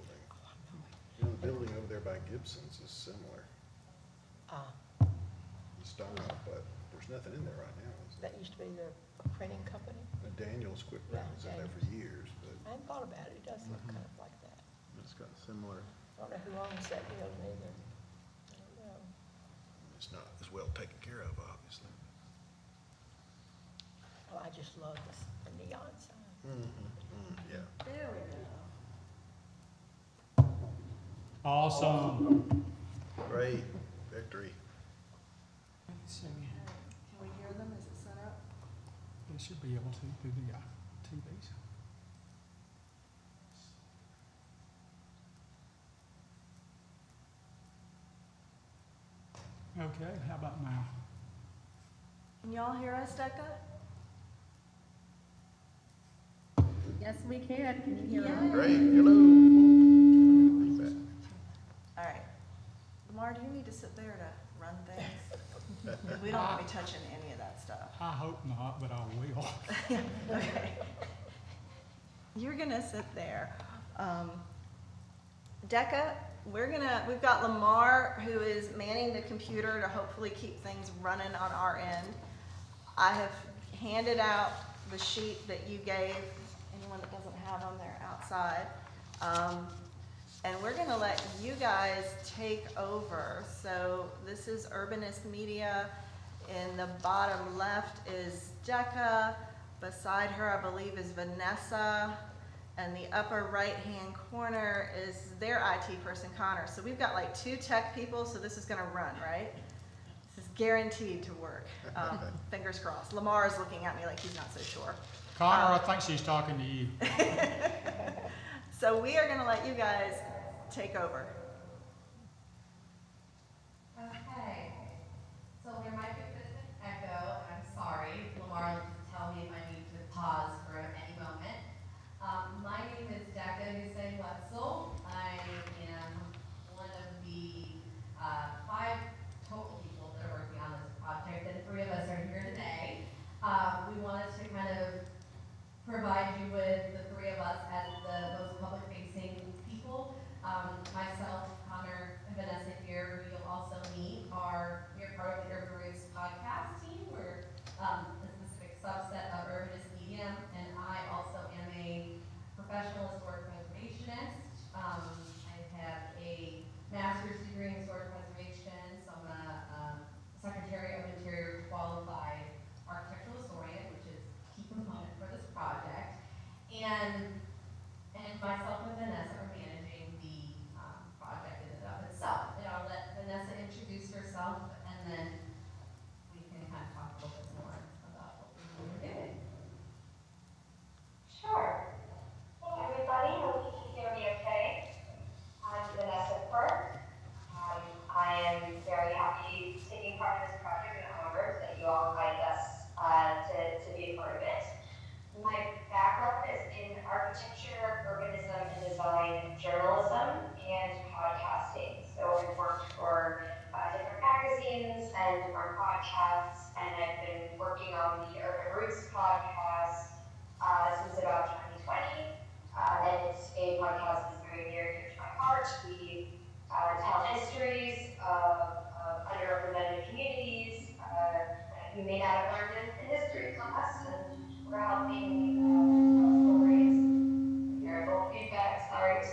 Speaker 2: You know, the building over there by Gibson's is similar. The stone, but there's nothing in there right now. Is there?
Speaker 4: That used to be the printing company.
Speaker 2: Daniel's Quick
Speaker 4: Yeah,
Speaker 2: Print was in there for years, but
Speaker 4: I hadn't thought about it. It does look kind of like that.
Speaker 2: it's got similar,
Speaker 4: I don't know who owns that building either. I don't know.
Speaker 2: it's not as well taken care of, obviously.
Speaker 4: Oh, I just love the neon sign.
Speaker 2: Yeah.
Speaker 5: There we go.
Speaker 9: Awesome.
Speaker 2: Great victory.
Speaker 9: So
Speaker 5: Can we hear them? Is it set up?
Speaker 9: they should be able to through the TVs. Okay, how about now?
Speaker 5: Can y'all hear us, Decca?
Speaker 11: Yes, we can. Can you hear us?
Speaker 5: Yay.
Speaker 2: Great, hello.
Speaker 5: All right. Lamar, do you need to sit there to run things? We don't want to be touching any of that stuff.
Speaker 9: I hope not, but I will.
Speaker 5: Okay. You're gonna sit there. Decca, we've got Lamar, who is manning the computer to hopefully keep things running on our end. I have handed out the sheet that you gave anyone that doesn't have them, they're outside. And we're gonna let you guys take over. So this is Urbanist Media. In the bottom left is Decca. Beside her, I believe, is Vanessa. And the upper right-hand corner is their IT person, Connor. So we've got like 2 tech people, so this is gonna run, right? This is guaranteed to work. Fingers crossed. Lamar is looking at me like he's not so sure.
Speaker 9: Connor, I think she's talking to you.
Speaker 5: So we are gonna let you guys take over.
Speaker 11: Okay, so there might be a bit of an echo, and I'm sorry. Lamar will tell me if I need to pause for any moment. My name is Decca Hussein Wetzel. I am one of the 5 total people that are working on this project, and 3 of us are here today. We wanted to kind of provide you with the 3 of us as the most public-facing people. Myself, Connor, and Vanessa here, who you'll also meet, we're part of the Urban Roots podcast team. We're a specific subset of Urbanist Media, and I also am a professional historic preservationist. I have a master's degree in historic preservation, so I'm a Secretary of Interior qualified architectural historian, which is a key component for this project. And myself and Vanessa are managing the project in and of itself. And I'll let Vanessa introduce herself, and then we can kind of talk a little bit more about what we're doing.
Speaker 12: Sure. Hey everybody, hope you can hear me okay. I'm Vanessa Quirk. I am very happy taking part in this project and honored that you all invited us to be a part of it. My background is in architecture, urbanism, and design, journalism, and podcasting. So I've worked for different magazines and different podcasts, and I've been working on the Urban Roots podcast since about 2020. And it's a podcast that's very near and dear to my heart. We tell histories of underrepresented communities. You may not have learned in history class, and we're helping tell stories. Terrible feedback, sorry.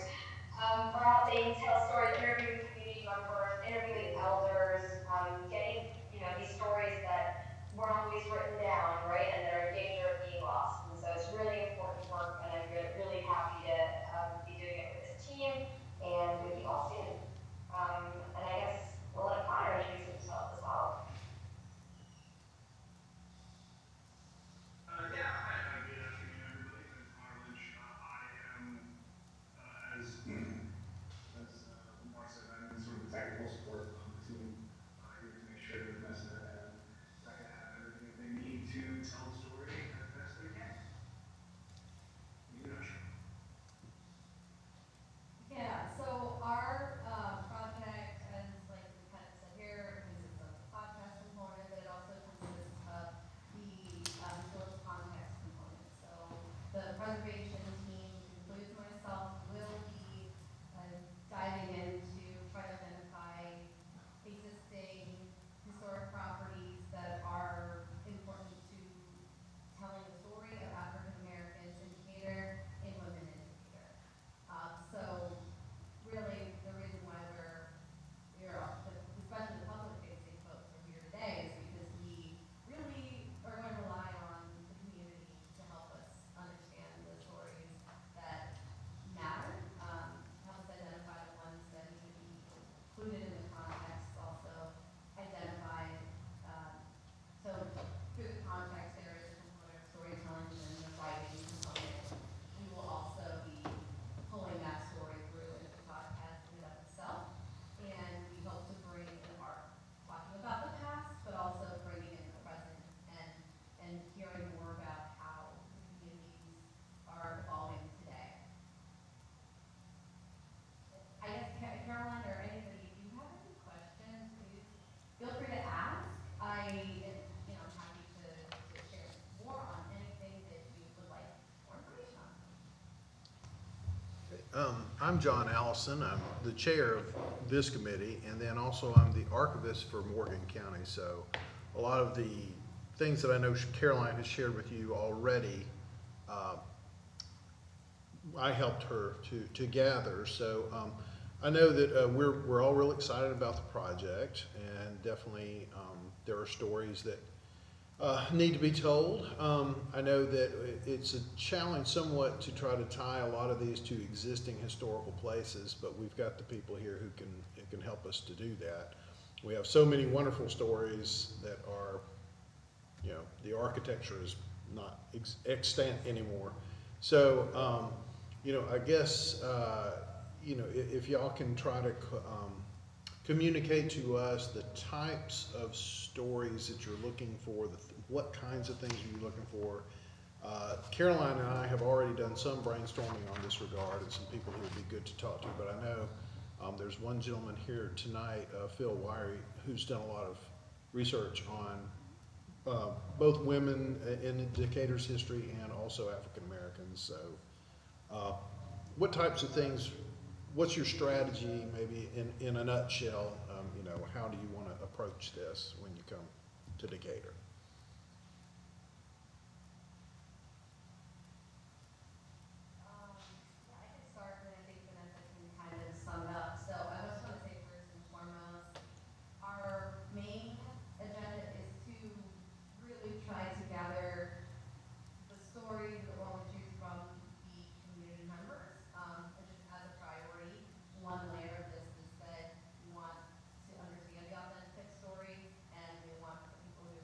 Speaker 12: We're helping tell stories, interviewing community members, interviewing elders, getting, these stories that weren't always written down, right, and that are in danger of being lost. And so it's really important work, and I'm really happy to be doing it with this team and with you all soon. And I guess we'll let Connor introduce himself as well.
Speaker 13: Yeah, hi, good afternoon, everybody. I'm Connor Lynch. I am, as Lamar said, I'm in sort of the technical support of the team here to make sure that Vanessa and Becca have everything that they need to tell the story as best they can. In a nutshell.
Speaker 11: Yeah, so our project, as like we kind of said here, consists of the podcast component, but it also consists of the historical context component. So the preservation team includes myself, will be diving in to try to identify existing historic properties that are important to telling the story of African Americans in Decatur and women in Decatur. So really, the reason why especially the public facing folks are here today is because we really are going to rely on the community to help us understand the stories that matter, help us identify the ones that need to be included in the context, also identify, so through the context there is a component of storytelling and the writing component. We will also be pulling that story through into the podcast in and of itself. And we hope to bring an art talking about the past, but also bringing in the present and hearing more about how the communities are evolving today. I guess Caroline or anybody, if you have any questions, please feel free to ask. I am, happy to share more on anything that you would like more information on.
Speaker 2: I'm John Allison. I'm the chair of this committee, and then also I'm the archivist for Morgan County. So a lot of the things that I know Caroline has shared with you already, I helped her to gather. So I know that we're all real excited about the project, and definitely there are stories that need to be told. I know that it's a challenge somewhat to try to tie a lot of these to existing historical places, but we've got the people here who can help us to do that. We have so many wonderful stories that are, the architecture is not extant anymore. So, I guess, if y'all can try to communicate to us the types of stories that you're looking for, what kinds of things are you looking for. Caroline and I have already done some brainstorming on this regard, and some people who would be good to talk to, but I know there's one gentleman here tonight, Phil Wiry, who's done a lot of research on both women in Decatur's history and also African Americans. So what types of things, what's your strategy maybe in a nutshell? How do you want to approach this when you come to Decatur?
Speaker 11: Yeah, I can start, and I think Vanessa can kind of sum it up. So I just want to say first and foremost, our main agenda is to really try to gather the stories that we'll choose from the community members, and just as a priority. One layer of this is that we want to understand the authentic stories, and we want the people who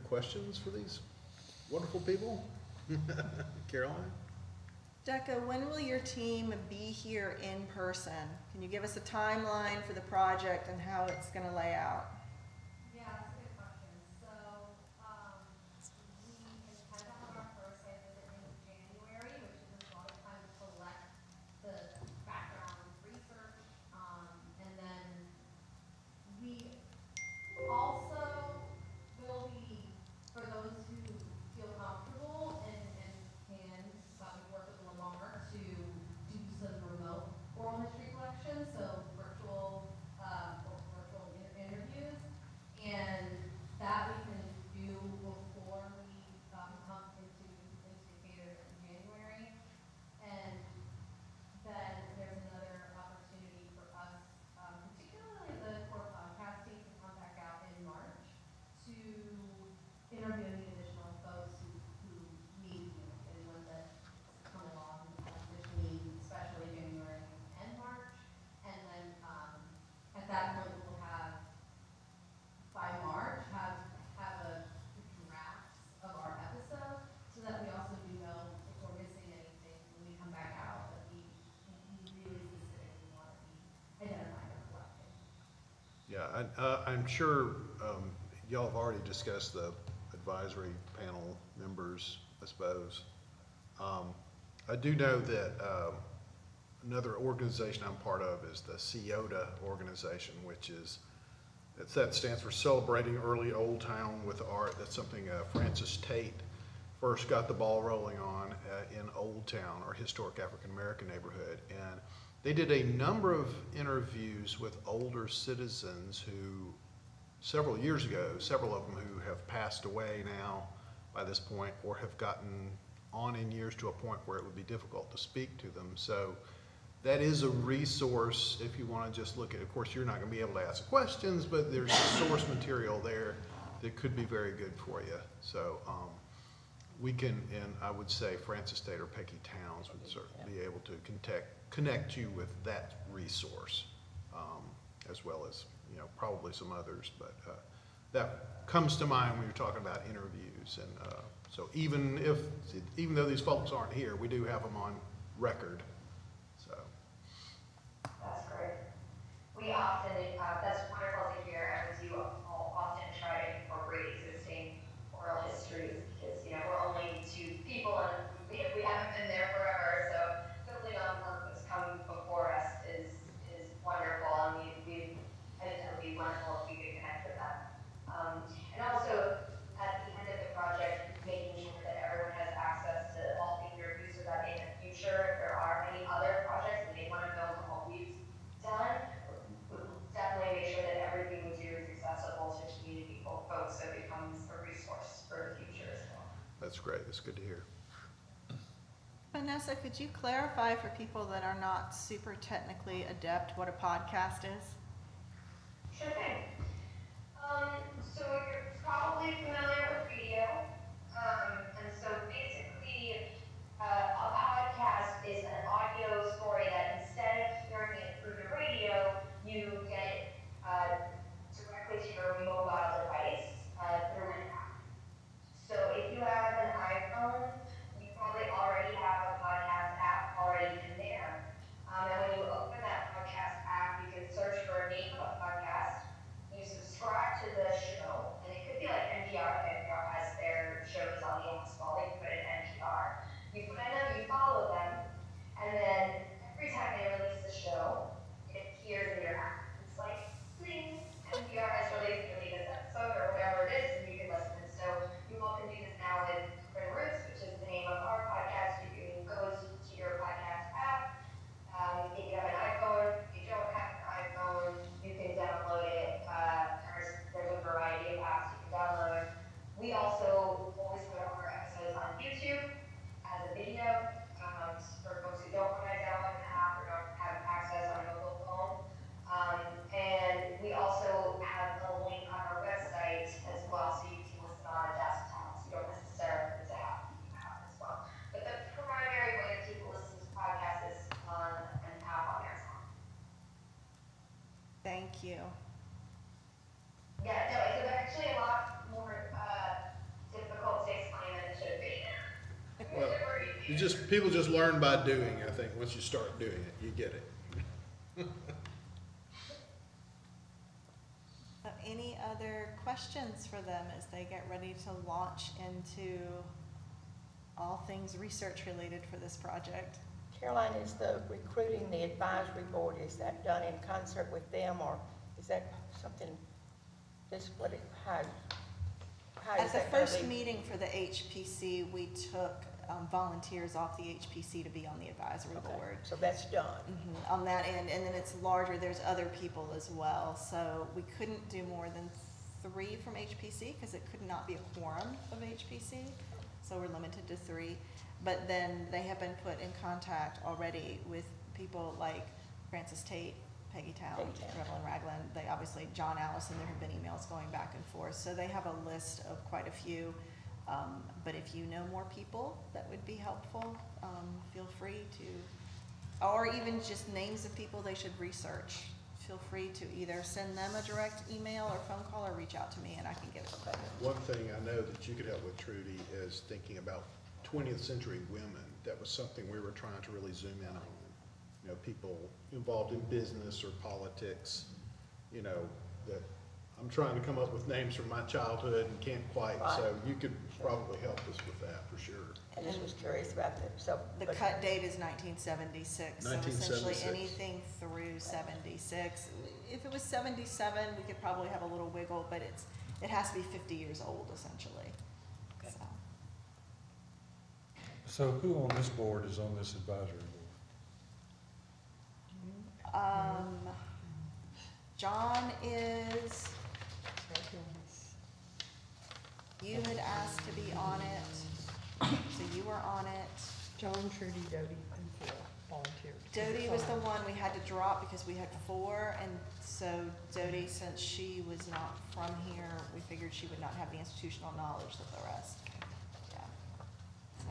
Speaker 2: questions for these wonderful people? Caroline?
Speaker 5: Decca, when will your team be here in person? Can you give us a timeline for the project and how it's gonna lay out?
Speaker 11: Yeah, that's a good question. So, we intend to have our first site visit in January, which is a lot of time to collect the background research. And then we also will be, for those who feel comfortable and can work with Lamar to do some remote oral history collection, so virtual, interviews. And that we can do before we, come into Decatur in January. And then there's another opportunity for us, particularly the core podcasting, to come back out in March to interview any additional folks who need, anyone that come along between especially January and March. And then, at that point, we'll have, by March, have a drafts of our episode, so that we also do know if we're missing anything when we come back out, that we really specifically want to be identifying and collecting.
Speaker 2: Yeah, I'm sure y'all have already discussed the advisory panel members, I suppose. I do know that another organization I'm part of is the CEOTA organization, which is, that stands for Celebrating Early Old Town with Art. That's something Francis Tate first got the ball rolling on in Old Town, or historic African American neighborhood. And they did a number of interviews with older citizens who, several years ago, several of them who have passed away now by this point, or have gotten on in years to a point where it would be difficult to speak to them. So that is a resource if you want to just look at, of course, you're not going to be able to ask questions, but there's source material there that could be very good for you. So we can, and I would say Francis Tate or Peggy Towns would certainly be able to connect you with that resource, as well as, probably some others. But that comes to mind when you're talking about interviews. And so even though these folks aren't here, we do have them on record. So.
Speaker 12: That's great. We often, that's wonderful to hear, and we do often try to incorporate existing oral histories, because, we're only two people and we haven't been there forever, so building on work that's come before us is wonderful, and it would be wonderful if we could connect with them. And also, at the end of the project, making sure that everyone has access to all the interviews, so that in the future, if there are any other projects and they want to build on what we've done, we'll definitely make sure that everything we do is accessible to community folks, so it becomes a resource for the future as well.
Speaker 2: That's great. That's good to hear.
Speaker 5: Vanessa, could you clarify for people that are not super technically adept what a podcast is?
Speaker 12: Sure thing. So you're probably familiar with video. And so basically, a podcast is an audio story that instead of hearing it through the radio, you get it directly to your mobile device through an app. So if you have an iPhone, you probably already have a podcast app already in there. And when you open that podcast app, you can search for a name of a podcast. You subscribe to the show, and it could be like NPR. NPR has their shows on the app, so you put in NPR. You put in them, you follow them, and then every time they release a show, it appears in your app. It's like, please, NPR has released the latest episode or whatever it is, and you can listen. So you all can do this now with Twin Roots, which is the name of our podcast. You can go to your podcast app. If you have an iPhone, if you don't have an iPhone, you can download it. There's a variety of apps you can download. We also always put our episodes on YouTube as a video for folks who don't want to download an app or don't have access on a mobile phone. And we also have a link on our website as well, so you can listen on a desktop. So you don't necessarily need to have the app as well. But the primary way that people listen to podcasts is on an app on their phone.
Speaker 5: Thank you.
Speaker 12: Yeah, no, it's actually a lot more
Speaker 2: You just, people just learn by doing, I think. Once you start doing it, you get it.
Speaker 5: Any other questions for them as they get ready to launch into all things research related for this project?
Speaker 4: Caroline, is the recruiting the advisory board, is that done in concert with them, or is that something, just what it, how
Speaker 5: At
Speaker 4: is
Speaker 5: the
Speaker 4: that gonna
Speaker 5: first
Speaker 4: be?
Speaker 5: meeting for the HPC, we took volunteers off the HPC to be on the advisory
Speaker 4: Okay,
Speaker 5: board.
Speaker 4: so that's done.
Speaker 5: On that end, and then it's larger, there's other people as well, so we couldn't do more than 3 from HPC, because it could not be a quorum of HPC, so we're limited to 3. But then they have been put in contact already with people like Francis Tate, Peggy Town, Revelyn Ragland, they obviously, John Allison, there have been emails going back and forth, so they have a list of quite a few. But if you know more people that would be helpful, feel free to, or even just names of people they should research. Feel free to either send them a direct email or phone call or reach out to me and I can get it.
Speaker 2: One thing I know that you could help with, Trudy, is thinking about 20th century women. That was something we were trying to really zoom in on. You know, people involved in business or politics, you know, that I'm trying to come up with names from my childhood and can't quite, so you could probably help us with that for sure.
Speaker 4: I just was curious about that, so.
Speaker 5: The
Speaker 4: but-
Speaker 5: cut date is 1976, so essentially
Speaker 2: 1976.
Speaker 5: anything through 76. If it was 77, we could probably have a little wiggle, but it has to be 50 years old essentially.
Speaker 4: Okay.
Speaker 8: So who on this board is on this advisory board?
Speaker 5: John is, you had asked to be on it, so you were on it.
Speaker 1: John, Trudy, Dodie, and Phil volunteered.
Speaker 5: Dodie was the one we had to drop because we had 4, and so Dodie, since she was not from here, we figured she would not have the institutional knowledge of the rest. Yeah. So,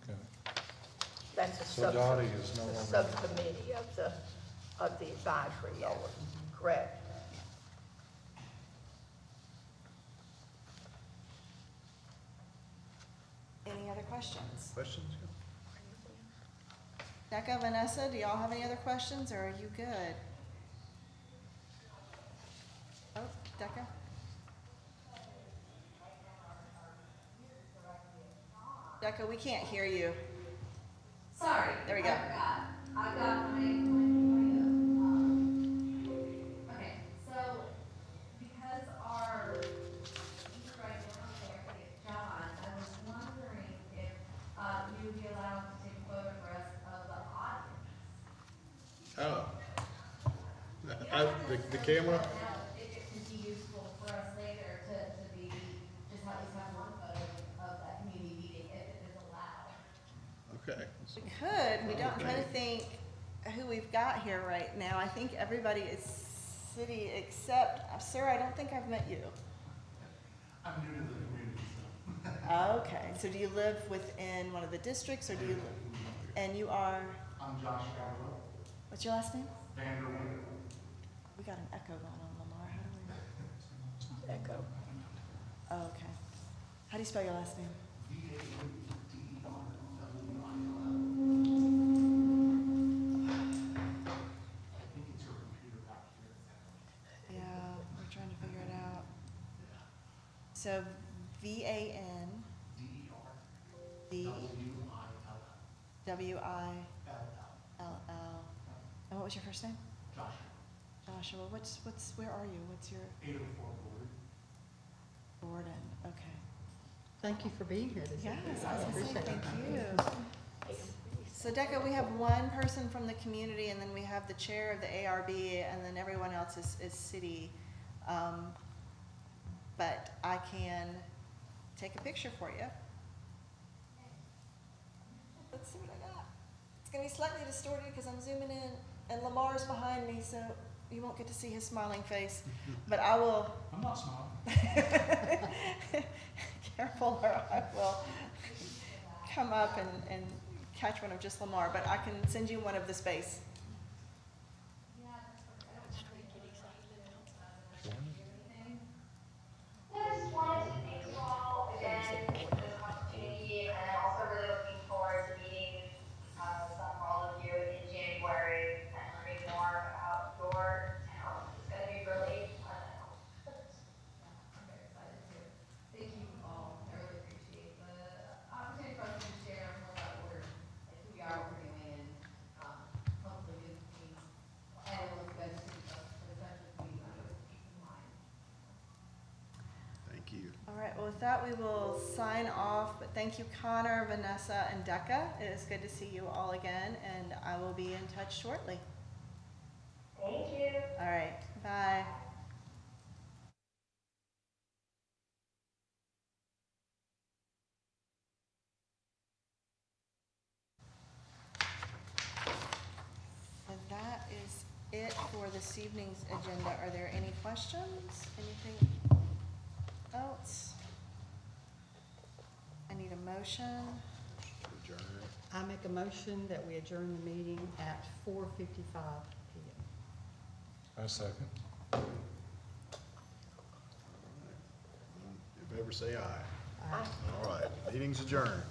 Speaker 8: Okay.
Speaker 4: That's a
Speaker 8: So Dottie is no longer.
Speaker 4: subcommittee of the advisory board, correct?
Speaker 5: any other questions?
Speaker 2: Questions?
Speaker 5: Becca, Vanessa, do y'all have any other questions, or are you good? Oh, Becca? Becca, we can't hear you.
Speaker 11: Sorry.
Speaker 5: There we go.
Speaker 11: I've got my, okay, so because our supervisor John, I was wondering if, you would be allowed to take photographs of the audience.
Speaker 2: The camera?
Speaker 11: If it could be useful for us later to be, just at least have one photo of that community meeting if it is allowed.
Speaker 2: Okay.
Speaker 5: We could, we don't, I'm trying to think who we've got here right now. I think everybody is city except, sir, I don't think I've met you.
Speaker 3: I'm new to the community, so.
Speaker 5: Okay, so do you live within one of the districts, or do you, and you are,
Speaker 3: I'm Josh Gabriel,
Speaker 5: what's your last name?
Speaker 3: Vanderbilt.
Speaker 5: We got an echo going on, Lamar, how do we?
Speaker 4: Echo.
Speaker 5: Oh, okay. How do you spell your last name?
Speaker 3: I think it's your computer back here.
Speaker 5: Yeah, we're trying to figure it out. So VAN, WILL. And what was your first name?
Speaker 3: Josh,
Speaker 5: Joshua, where are you? What's your
Speaker 3: 804 Board.
Speaker 5: Gordon? Okay.
Speaker 1: Thank you for being here this evening.
Speaker 5: Yes, I was gonna say
Speaker 1: appreciate it.
Speaker 5: thank you. So Decca, we have one person from the community, and then we have the chair of the ARB, and then everyone else is city. But I can take a picture for you. Let's see what I got. It's gonna be slightly distorted because I'm zooming in, and Lamar's behind me, so you won't get to see his smiling face. But I will.
Speaker 3: I'm not smiling.
Speaker 5: Careful, or I will come up and catch one of just Lamar, but I can send you one of the space.
Speaker 12: I just wanted to thank you all again for this opportunity.
Speaker 5: with that, we will sign off, but thank you, Connor, Vanessa, and Decca. It is good to see you all again, and I will be in touch shortly.
Speaker 12: Thank you.
Speaker 5: All right, bye. So that is it for this evening's agenda. Are there any questions? Anything else? I need a motion.
Speaker 2: Adjourn.
Speaker 1: I make a motion that we adjourn the meeting at 4:55 PM.
Speaker 8: I second.
Speaker 2: In favor, say aye.
Speaker 1: Aye.
Speaker 2: All right, meeting's adjourned.